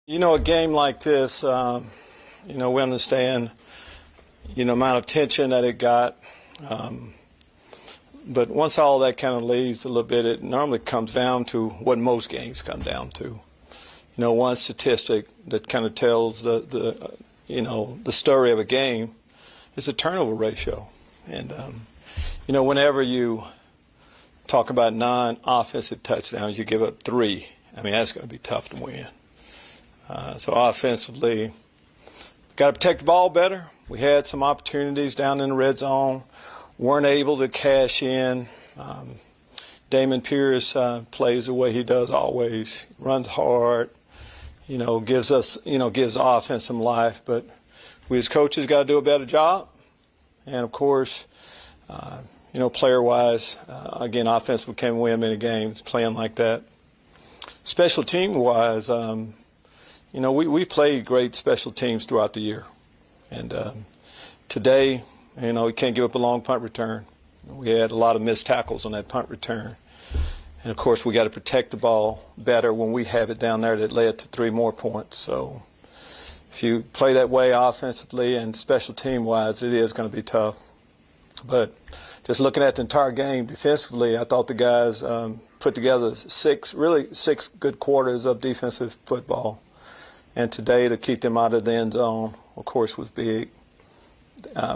You know, a game like this, we understand, amount of tension that it got. But once all that kind of leaves a little bit, it normally comes down to what most games come down to. One statistic that kind of tells the story of a game is the turnover ratio. And, whenever you talk about non-offensive touchdowns, you give up 3. I mean, that's going to be tough to win. So offensively, got to protect the ball better. We had some opportunities down in the red zone, weren't able to cash in. Damon Pierce plays the way he does always, runs hard, gives the offense some life. But we as coaches got to do a better job. And, of course, player-wise, again, offense can win many games playing like that. Special team-wise, we played great special teams throughout the year. And today, we can't give up a long punt return. We had a lot of missed tackles on that punt return. And, of course, we got to protect the ball better when we have it down there that led to 3 more points. So if you play that way offensively and special team-wise, it is going to be tough. But just looking at the entire game defensively, I thought the guys put together 6 good quarters of defensive football. And today, to keep them out of the end zone, of course, was big.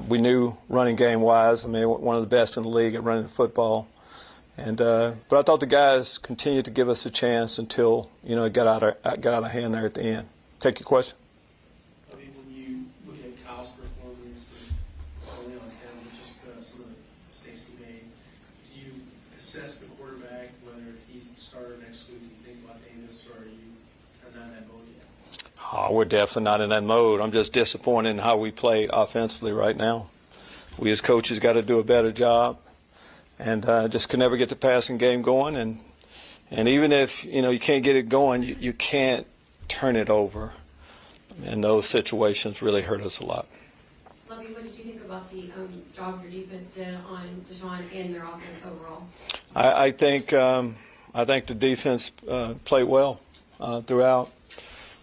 We knew running game-wise, one of the best in the league at running the football. And but I thought the guys continued to give us a chance until it got out of hand there at the end. Take your question. When you look at Kyle's performance, only on him, just some of the mistakes he made, do you assess the quarterback whether he's the starter next week? Do you think about Davis, or are you kind of not in that mode yet? Oh, we're definitely not in that mode. I'm just disappointed in how we played offensively right now. We as coaches got to do a better job, and just could never get the passing game going. And even if you can't get it going, you can't turn it over. And those situations really hurt us a lot. Lovie, what did you think about the job your defense did on Deshaun and their offense overall? I think the defense played well throughout.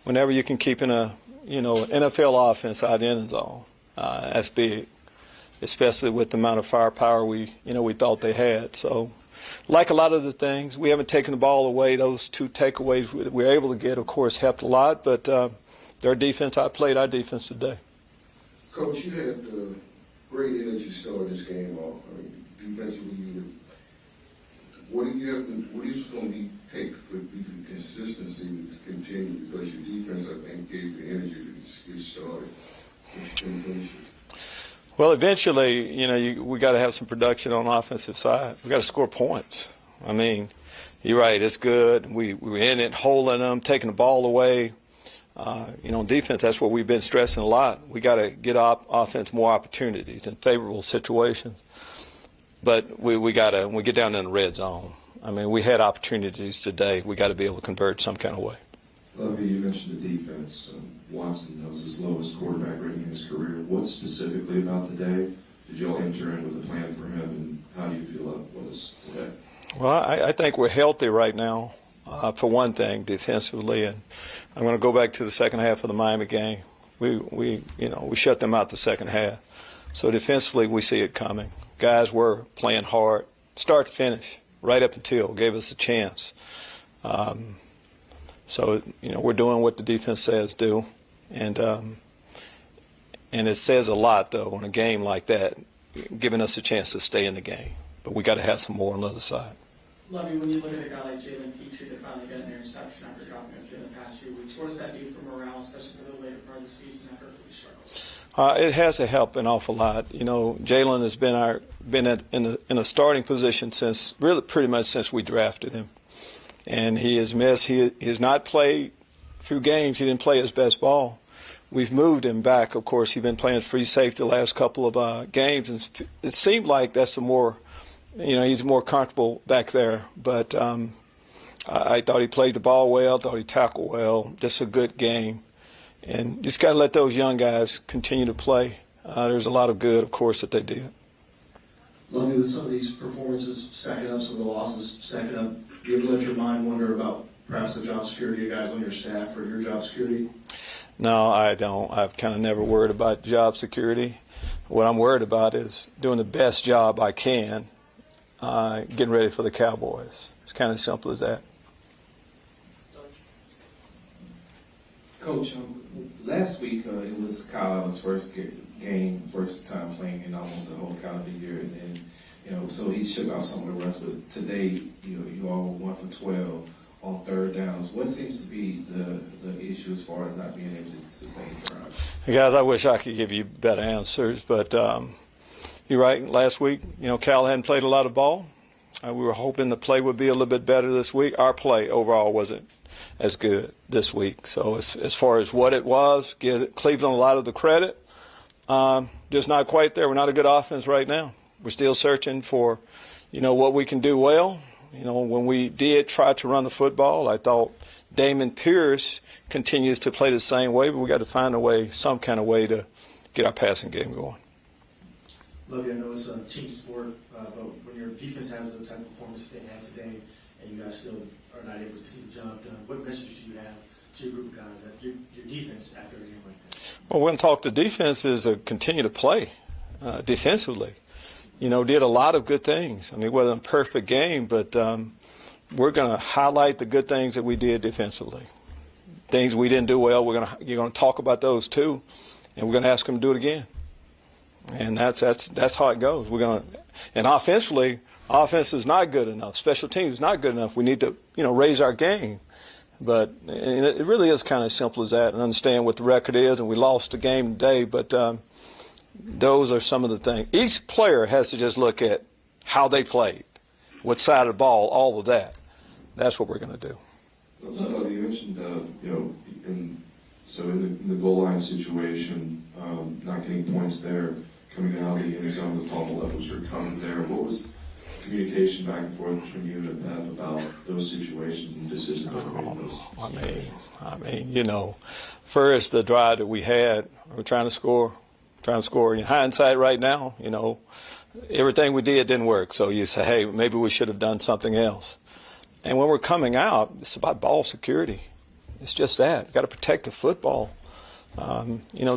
Whenever you can keep in an NFL offense out in the end zone, that's big, especially with the amount of firepower we thought they had. So, like a lot of the things, we haven't taken the ball away. Those 2 takeaways we were able to get, of course, helped a lot. But their defense, I played our defense today. Coach, you had great energy starting this game off. Defensively, what are you going to take for the consistency to continue? Because your defense, I think, gave you the energy to get started. Well, eventually, we got to have some production on the offensive side. We got to score points. You're right. It's good. We're in it, holding them, taking the ball away. Defense, that's what we've been stressing a lot. We got to get offense more opportunities in favorable situations. But we got to, when we get down in the red zone, we had opportunities today. We got to be able to convert some kind of way. Lovie, you mentioned the defense. Watson was his lowest quarterback rating in his career. What specifically about today did y'all enter in with a plan for him, and how do you feel that was today? Well, I think we're healthy right now, for one thing, defensively. And I'm going to go back to the second half of the Miami game. We shut them out the second half. So defensively, we see it coming. Guys were playing hard, start to finish, right up until, gave us a chance. So, we're doing what the defense says do. And it says a lot, though, in a game like that, giving us a chance to stay in the game. But we got to have some more on the other side. Lovie, when you look at a guy like Jalen Petrie that finally got an interception after dropping a few in the past few weeks, what does that do for morale, especially for the later part of the season after a few struggles? It has to help an awful lot. Jalen has been in a starting position since pretty much since we drafted him, and he has missed. He has not played a few games. He didn't play his best ball. We've moved him back. Of course, he's been playing free safety the last couple of games, and it seemed like that's he's more comfortable back there. But I thought he played the ball well. Thought he tackled well. Just a good game. And just got to let those young guys continue to play. There's a lot of good, of course, that they did. Lovie, with some of these performances stacking up, some of the losses stacking up, you ever let your mind wander about perhaps the job security of guys on your staff or your job security? No, I don't. I've kind of never worried about job security. What I'm worried about is doing the best job I can, getting ready for the Cowboys. It's kind of simple as that. Coach, last week it was Kyle Allen's first game, first time playing in almost the whole calendar year, and then so he shook off some of the rest. But today, you all were 1 for 12 on third downs. What seems to be the issue as far as not being able to sustain drives? Guys, I wish I could give you better answers, but you're right. Last week, Cal hadn't played a lot of ball. We were hoping the play would be a little bit better this week. Our play overall wasn't as good this week. So as far as what it was, give Cleveland a lot of the credit. Just not quite there. We're not a good offense right now. We're still searching for, what we can do well. When we did try to run the football, I thought Damon Pierce continues to play the same way, but we got to find a way, some kind of way to get our passing game going. Lovie, I know it's a team sport, but when your defense has the type of performance that they had today, and you guys still are not able to get the job done, what message do you have to your group of guys that your defense after a game like that? Well, we're going to talk to defense is to continue to play defensively. Did a lot of good things. I mean, it wasn't a perfect game, but we're going to highlight the good things that we did defensively. Things we didn't do well, you're going to talk about those too, and we're going to ask them to do it again. And that's how it goes. And offensively, offense is not good enough. Special teams is not good enough. We need to, raise our game. But it really is kind of simple as that, and understand what the record is. And we lost the game today, but those are some of the things. Each player has to just look at how they played, what side of the ball, all of that. That's what we're going to do. You mentioned, in the goal line situation, not getting points there, coming out of the end zone, the fumble that was recovered there. What was communication back and forth between you and Pep about those situations and decisions that were made in those? First the drive that we had, we're trying to score. In hindsight right now, everything we did didn't work. So you say, hey, maybe we should have done something else. And when we're coming out, it's about ball security. It's just that. You've got to protect the football.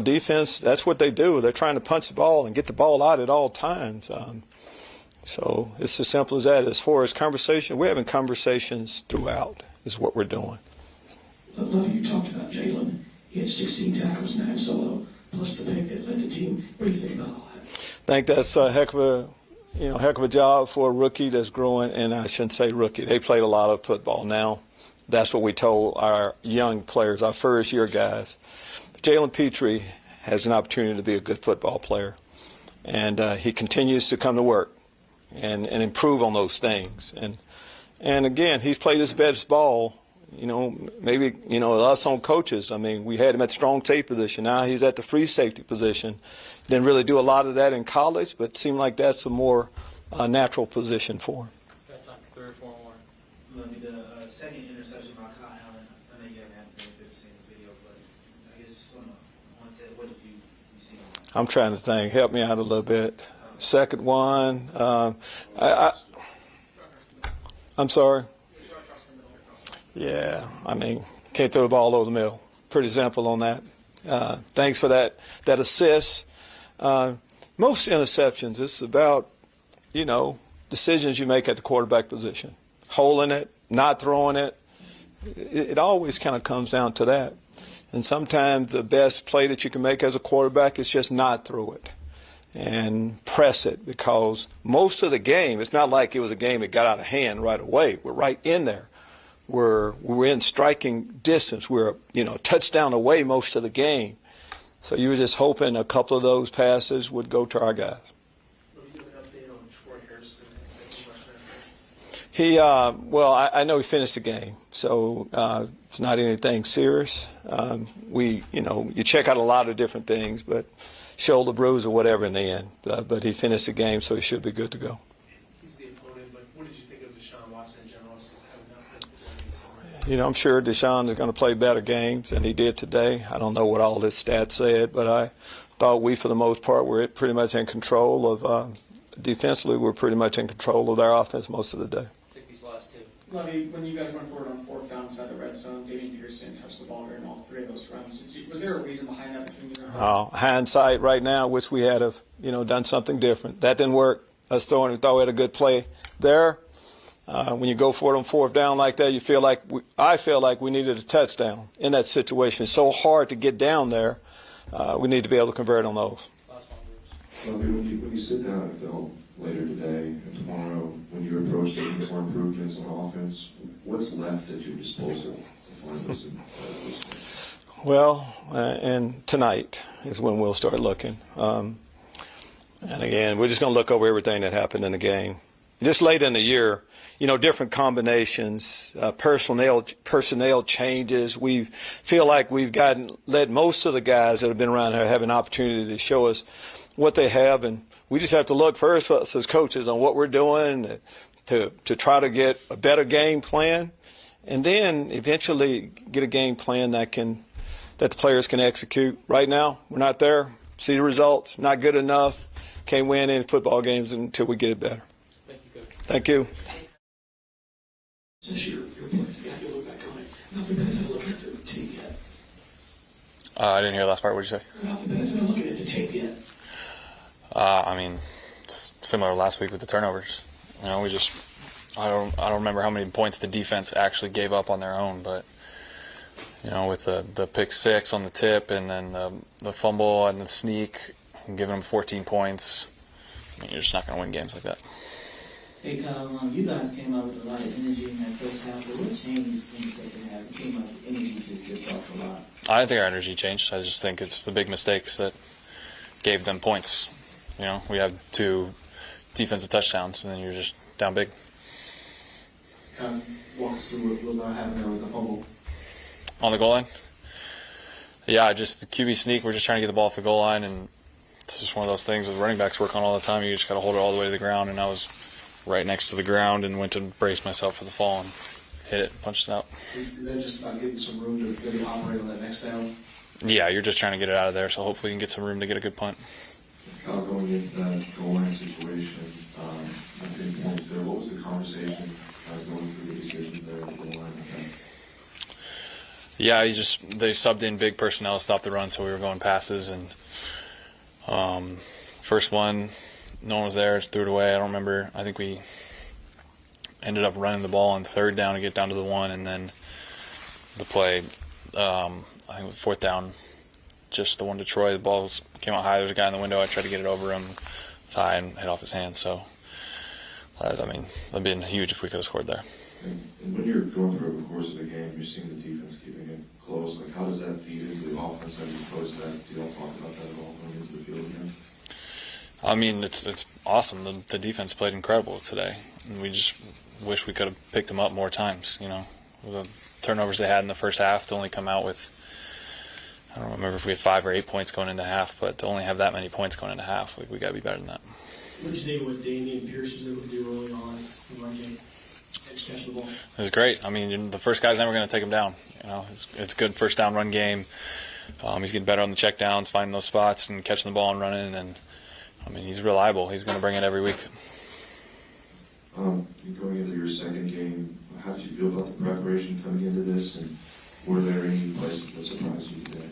Defense, that's what they do. They're trying to punch the ball and get the ball out at all times. So it's as simple as that. As far as conversation, we're having conversations throughout is what we're doing. Lovie, you talked about Jalen. He had 16 tackles, 9 solo, plus the pick that led the team. What do you think about all that? I think that's a heck of a job for a rookie that's growing, and I shouldn't say rookie. They played a lot of football now. That's what we told our young players, our first-year guys. Jalen Petrie has an opportunity to be a good football player, and he continues to come to work and improve on those things. And again, he's played his best ball. Maybe us on coaches. I mean, we had him at the strong safety position. Now he's at the free safety position. Didn't really do a lot of that in college, but it seemed like that's a more natural position for him. Got time for 3 or 4 more. Lovie, the second interception by Kyle Allen, I know you haven't had the benefit of seeing the video, but I guess just on one set, what did you see on that? I'm trying to think. Help me out a little bit. Second one. I'm sorry. Yeah, I mean, can't throw the ball over the middle. Pretty simple on that. Thanks for that assist. Most interceptions, it's about, decisions you make at the quarterback position. Holding it, not throwing it. It always kind of comes down to that. And sometimes the best play that you can make as a quarterback is just not throw it and press it, because most of the game, it's not like it was a game that got out of hand right away. We're right in there. We're in striking distance. We're a touchdown away most of the game. So you were just hoping a couple of those passes would go to our guys. Will you give an update on Troy Harrison and safety rush? He, I know he finished the game, so it's not anything serious. You check out a lot of different things, but shoulder bruise or whatever in the end. But he finished the game, so he should be good to go. He's the opponent, but what did you think of Deshaun Watson in general? I'm sure Deshaun is going to play better games than he did today. I don't know what all his stats said, but I thought we, for the most part, were pretty much in control of defensively. We're pretty much in control of their offense most of the day. Took these last 2. Lovie, when you guys went forward on fourth down inside the red zone, Damian Pierce didn't touch the ball during all three of those runs. Was there a reason behind that between you and Hindsight right now, wish we had have done something different. That didn't work. Us thought we had a good play there. When you go for it on fourth down like that, I feel like we needed a touchdown in that situation. It's so hard to get down there. We need to be able to convert on those. Well, when you sit down and film later today and tomorrow, when you approach the more improvements on offense, what's left at your disposal to find those improvements? Well, and tonight is when we'll start looking. And again, we're just going to look over everything that happened in the game. Just late in the year, different combinations, personnel changes. We feel like we've let most of the guys that have been around here have an opportunity to show us what they have, and we just have to look first as coaches on what we're doing to try to get a better game plan, and then eventually get a game plan that the players can execute. Right now, we're not there. See the results, not good enough. Can't win any football games until we get it better. Thank you, Coach. Thank you. Since you're playing together, you look back on it. Not the benefit of looking at the tape yet. I didn't hear the last part. What did you say? Not the benefit of looking at the tape yet. I mean, it's similar to last week with the turnovers. I don't remember how many points the defense actually gave up on their own, but with the pick six on the tip and then the fumble and the sneak and giving them 14 points, you're just not going to win games like that. Hey Kyle, you guys came out with a lot of energy in that first half, but what changed in the second half? It seemed like the energy just dipped off a lot. I don't think our energy changed. I just think it's the big mistakes that gave them points. We have 2 defensive touchdowns, and then you're just down big. Kind of walk us through what happened there with the fumble. On the goal line? Yeah, just the QB sneak. We're just trying to get the ball off the goal line, and it's just one of those things that running backs work on all the time. You just got to hold it all the way to the ground, and I was right next to the ground and went to brace myself for the fall and hit it, punched it out. Is that just about getting some room to maybe operate on that next down? Yeah, you're just trying to get it out of there, so hopefully you can get some room to get a good punt. Kyle, going into that goal line situation, not getting points there, what was the conversation going through the decisions there at the goal line? Yeah, they subbed in big personnel to stop the run, so we were going passes, and first one, no one was there, just threw it away. I don't remember. I think we ended up running the ball on third down to get down to the 1, and then the play, I think it was fourth down, just the one to Troy. The ball came out high. There was a guy in the window. I tried to get it over him. It was high and hit off his hand. So, that'd been huge if we could have scored there. And when you're going through the course of the game, you're seeing the defense keeping it close. How does that feed into the offense? How do you approach that? Do you all talk about that at all going into the field again? It's awesome. The defense played incredible today, and we just wish we could have picked them up more times. The turnovers they had in the first half to only come out with, I don't remember if we had 5 or 8 points going into half, but to only have that many points going into half, we got to be better than that. What did you think what Damian Pierce was able to do early on in the run game? Catch the ball. It was great. The first guy's never going to take him down. It's good first down run game. He's getting better on the checkdowns, finding those spots and catching the ball and running. And he's reliable. He's going to bring it every week. Going into your second game, how did you feel about the preparation coming into this, and were there any places that surprised you today?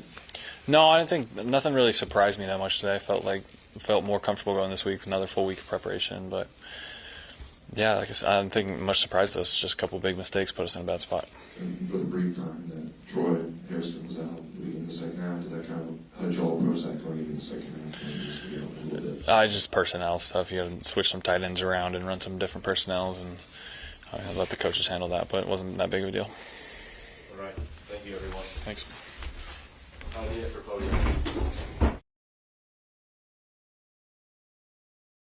No, I didn't think nothing really surprised me that much today. I felt more comfortable going this week with another full week of preparation. But yeah, like I said, I didn't think much surprised us. Just a couple of big mistakes put us in a bad spot. And for the brief time that Troy and Harrison was out in the second half, how did y'all approach that going into the second half? Just personnel stuff. You got to switch some tight ends around and run some different personnels, and let the coaches handle that. But it wasn't that big of a deal. All right. Thank you, everyone. Thanks. How do you for podium?